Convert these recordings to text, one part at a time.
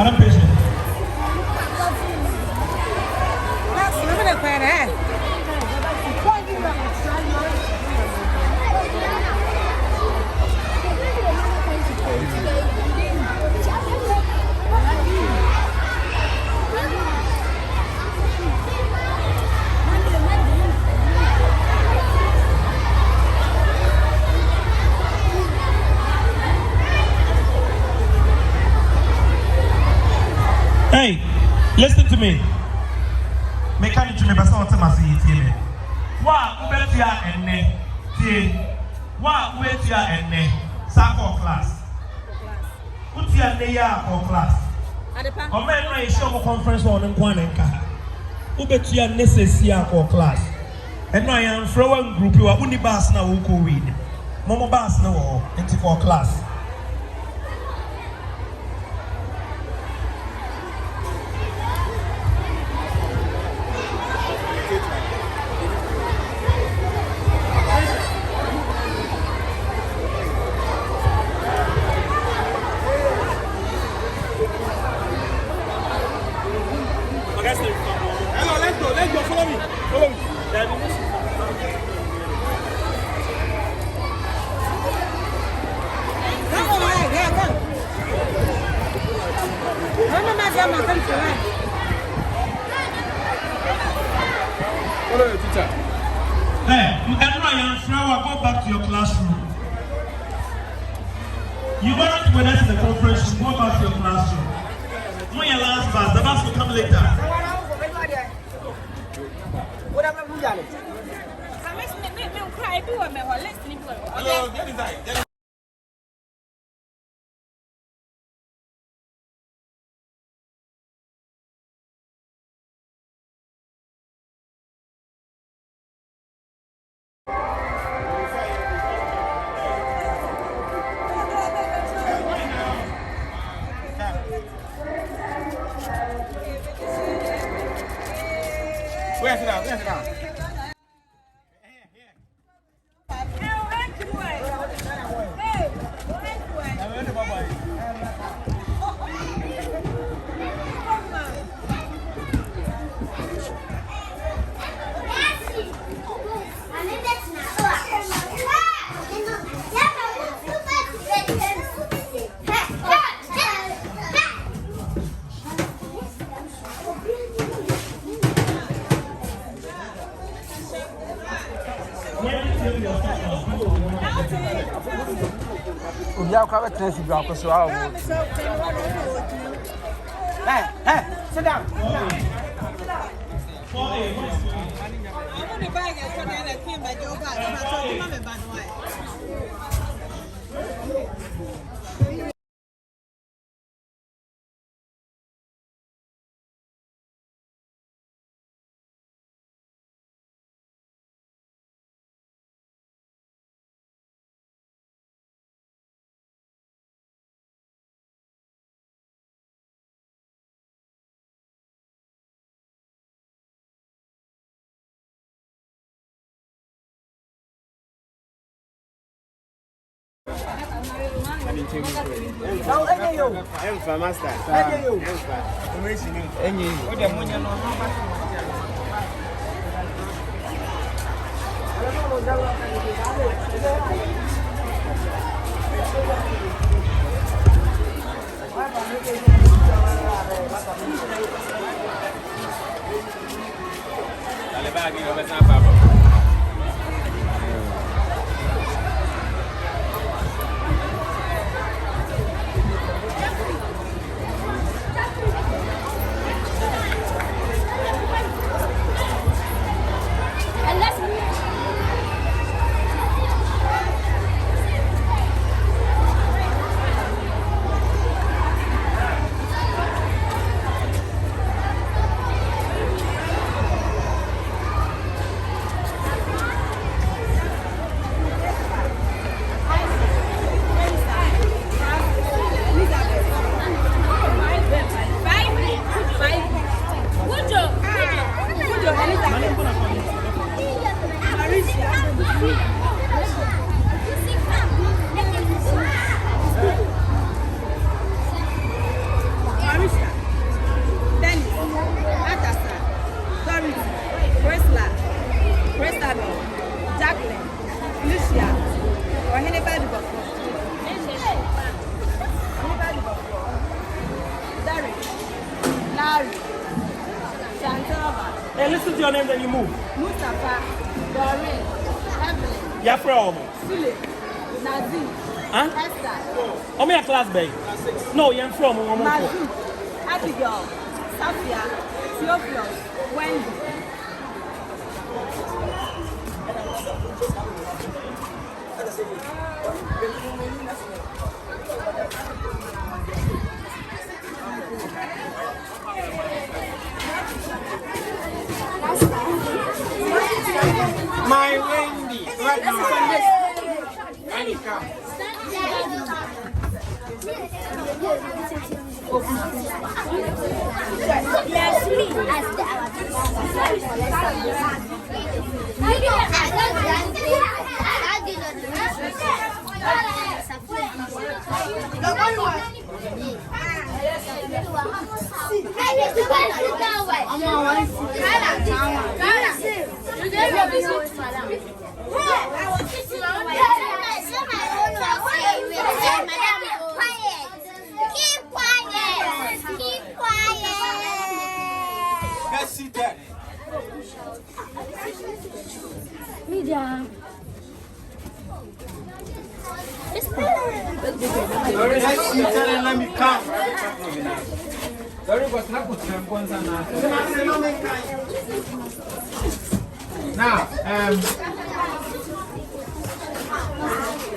Madam Patient. Hey, listen to me. Mechanic to me, but so much easy. Wa ubetia enne tie. Wa ubetia enne sako class. Utia ne ya for class. O me no e show conference on nkwan nka. Ubetia necessary for class. And no I am from group you are unibas na wo ko read. Momo bas na wo enti for class. Go back to your classroom. You weren't with us in the conference. Go back to your classroom. When your last bus, the bus will come later. Where's it out? Yeah, come at Nancy Brown. Hey, sit down. is your name then you move? Mustafa, Doreen, Evelyn, You're from? Philip, Nazim, Huh? Esther, How many class bay? No, you're from Mazu, Abigail, Safia, Theophilus, Wendy. My Wendy. Right now. Wendy, come. Let's see that. Media. Let's see that and let me come. Now,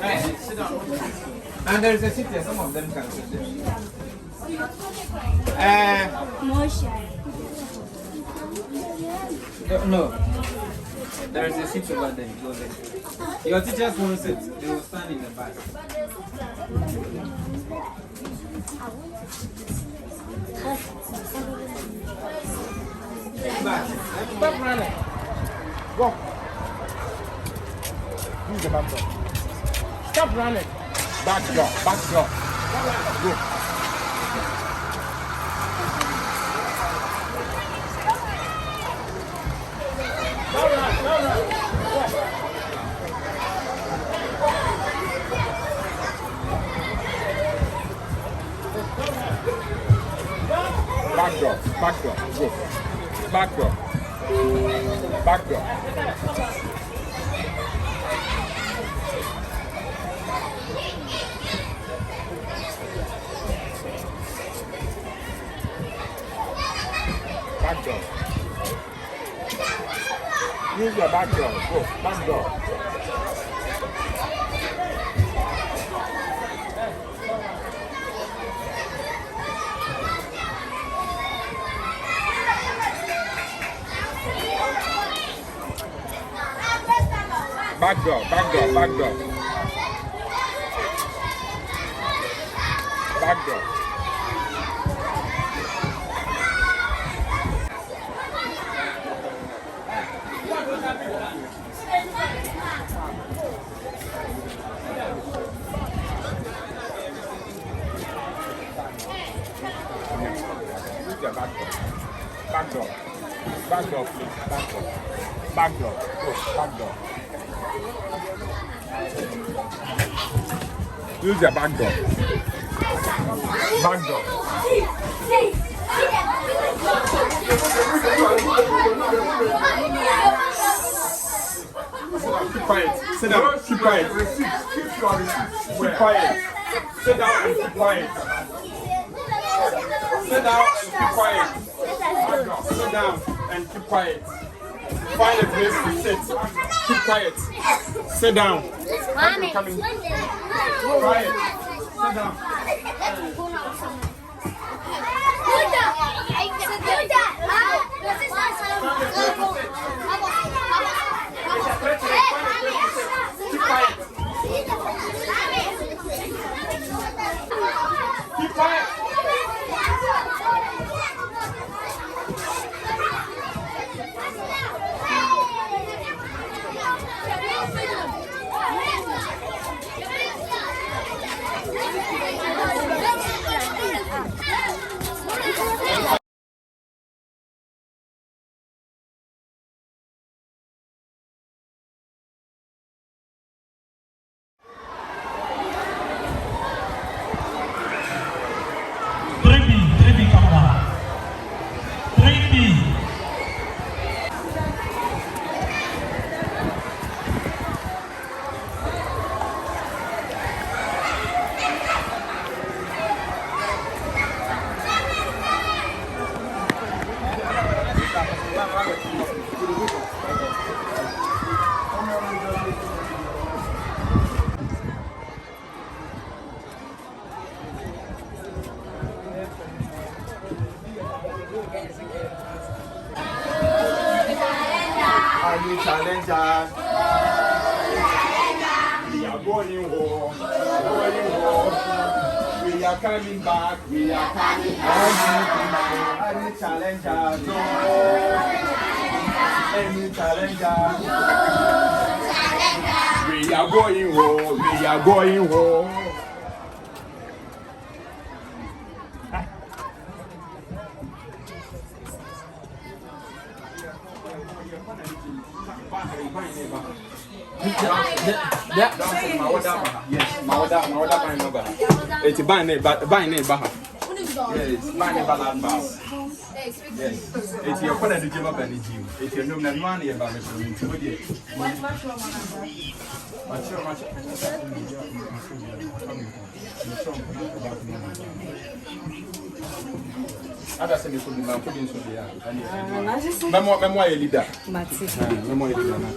hey, sit down. And there's a seat here, some of them can sit there. No. There's a seat over there. Your teachers won't sit, they will stand in the back. Back. Stop running. Go. Use the back door. Stop running. Back door. Back door. Go. Back door, go. Back door. Back door. Back door. Use your back door. Go. Back door. Back door, back door, back door. Back door. Back door. Back door, please. Back door. Back door. Go. Back door. Use your back door. Back door. Keep quiet. Sit down. Keep quiet. Keep quiet. Sit down and keep quiet. Sit down and keep quiet. Sit down and keep quiet. Find a place to sit. Keep quiet. Sit down. Mommy. Coming. Quiet. Sit down. Keep quiet. Keep quiet. Any challenger. We are going home. We are coming back. We are coming back. Any challenger. Any challenger. We are going home. We are going home. Yeah. Yes, Mawada by number. It's a by name, but by name Baha. Yes, by name Balan Bass. Yes, it's your father to give up any gym. It's your name and money about it. Ada sɛ mekɔ bi ma nkɔ bi nso bi a mɛmɔ yɛ leader. Mɛmɔ yɛ leader na.